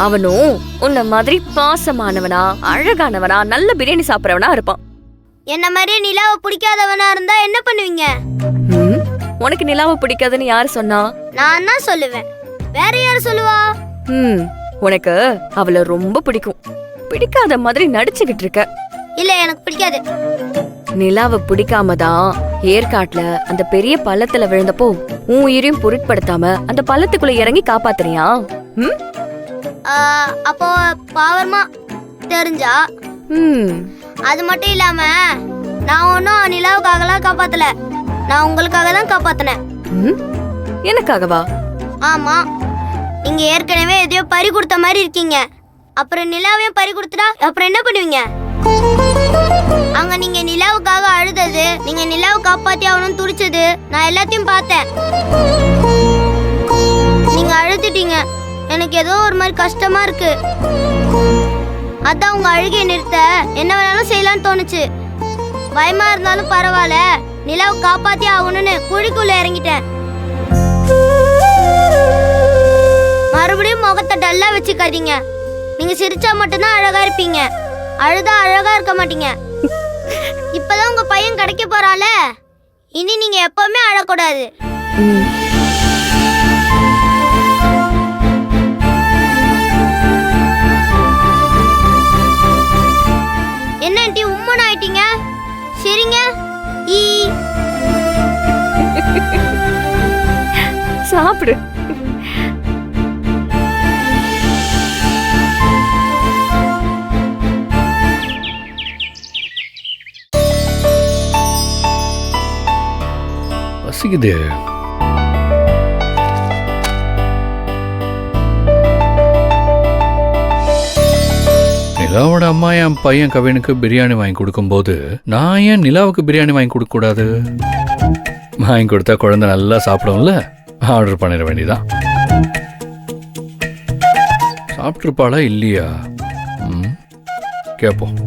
அவனும் உன்ன மாதிரி பாசமானவனா அழகானவனா நல்ல பிரியாணி சாப்பிடறவனா இருப்பான். என்ன மாதிரி நிலாவை பிடிக்காதவனா இருந்தா என்ன பண்ணுவீங்க? உனக்கு நிலாவை பிடிக்காதுன்னு யாரு சொன்னா? நான் தான் சொல்லுவேன், வேற யாரு சொல்லுவா? உனக்கு அவளை ரொம்ப பிடிக்கும். பிடிக்காத மாதிரி நடிச்சுக்கிட்டு இருக்க. இல்ல, எனக்கு பிடிக்காது. நிலாவை பிடிக்காம தான் ஏற்காட்டுல அந்த பெரிய பள்ளத்துல விழுந்தப்போ உன் உயிரையும் பொருட்படுத்தாம அந்த பள்ளத்துக்குள்ள இறங்கி காப்பாத்துறியா? அப்போ பாவமா தெரிஞ்சா? அது மட்டும் இல்லாம நான் ஒன்னும் நிலாவுக்காகலாம் காப்பாத்தல, நான் உங்களுக்காக தான் காப்பாத்தினேன். எனக்காகவா? ஆமா, நீங்க ஏற்கனவே எதையோ பறி கொடுத்த மாதிரி இருக்கீங்க. அப்புறம் நிலாவையும் பறி கொடுத்துட்டா அப்புறம் என்ன பண்ணுவீங்க? அங்க நீங்க நிலாவுக்காக அழுதது, நீங்க நிலாவை காப்பாத்தி ஆகணும்னு துடிச்சது நான் எல்லாத்தையும் பார்த்தேன். நீங்க அழுதுட்டீங்க, எனக்கு ஏதோ ஒரு மாதிரி கஷ்டமா இருக்கு. அதான் உங்க அழுகையை நிறுத்த என்ன வேணாலும் செய்யலாம்னு தோணுச்சு. பயமா இருந்தாலும் பரவாயில்ல, நிலாவை காப்பாத்தி ஆகணும்னு குழிக்குள்ள இறங்கிட்டேன். மறுபடியும் முகத்தை டல்லா வச்சுக்காதீங்க. நீங்க சிரிச்சா மட்டும்தான் அழகா இருப்பீங்க, அழுதா அழகா இருக்க மாட்டீங்க. இப்பதான் உங்க பையன் கிடைக்க போறால, இனி நீங்க எப்பவுமே அழக்கூடாது. என்ன ஆண்டி உம்மன் ஆயிட்டீங்க? சரிங்க. சாப்பிடு. பசிக்குது. நிலாவோட அம்மா என் பையன் கவினுக்கு பிரியாணி வாங்கி கொடுக்கும்போது நான் ஏன் நிலாவுக்கு பிரியாணி வாங்கி கொடுக்க கூடாது? வாங்கி கொடுத்தா குழந்தை நல்லா சாப்பிடும்ல, ஆர்டர் பண்ணிட வேண்டியதான். சாப்பிட்டுருப்பாளா இல்லையா? கேட்போம்.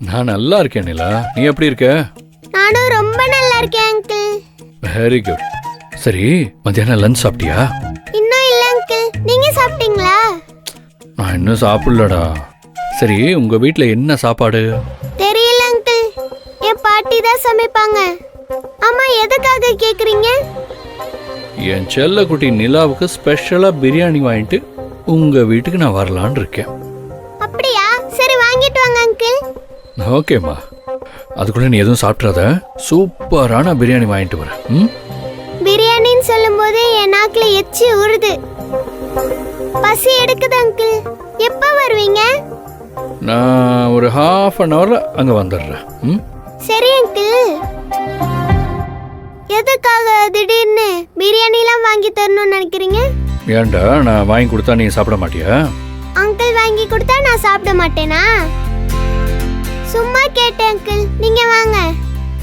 நான் நல்லா இருக்கேன் நிலா, நீ எப்படி இருக்க? நானும் ரொம்ப நல்லா இருக்கேன் அங்கிள். Very good. சரி, மத்தியானம் லஞ்ச் சாப்பிட்டியா? இன்னும் இல்ல அங்கிள், நீங்க சாப்பிட்டீங்களா? நான் இன்னும் சாப்பிடலடா. சரி, உங்க வீட்ல என்ன சாப்பாடு? தெரியல அங்கிள், என் பாட்டி தான் சமைப்பாங்க. அம்மா எதுக்காக கேக்குறீங்க? என் செல்ல குட்டி நிலாவுக்கு ஸ்பெஷலா பிரியாணி வாங்கிட்டு உங்க வீட்டுக்கு நான் வரலான்னு இருக்கேன். அப்படியா? சரி, வாங்கிட்டு வாங்க அங்கிள். ஓகேம்மா, அதுக்குள்ள நீ எதுவும் சாப்பிட்றாத, சூப்பரான பிரியாணி வாங்கிட்டு வரேன். பிரியாணின்னு சொல்லும் போது என் நாக்குல எச்சி ஊறுது. பசி எடுக்குது அங்கிள். எப்ப வருவீங்க? நான் ஒரு ½ அன் ஹவர்ல அங்க வந்துடுறேன். சரி அங்கிள். எதுக்காக திடீர்னு பிரியாணிலாம் வாங்கி தரணும்னு நினைக்கிறீங்க? ஏன்டா, நான் வாங்கி கொடுத்தா நீ சாப்பிட மாட்டியா? அங்கிள் வாங்கி கொடுத்தா நான் சாப்பிட மாட்டேனா? சும்மா கேட்டேன் அங்கிள், நீங்க வாங்க.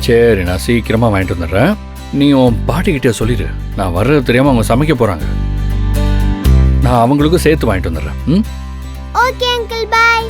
சரி, நான் சீக்கிரமா வாங்கிட்டு வந்துடுறேன். நீ உன் பாட்டிக்கிட்டே சொல்லிடு, நான் வர்றது தெரியாம அவங்க சமைக்க போறாங்க. நான் அவங்களுக்கும் சேர்த்து வாங்கிட்டு வந்துடுறேன். ஓகே அங்கிள், பாய்.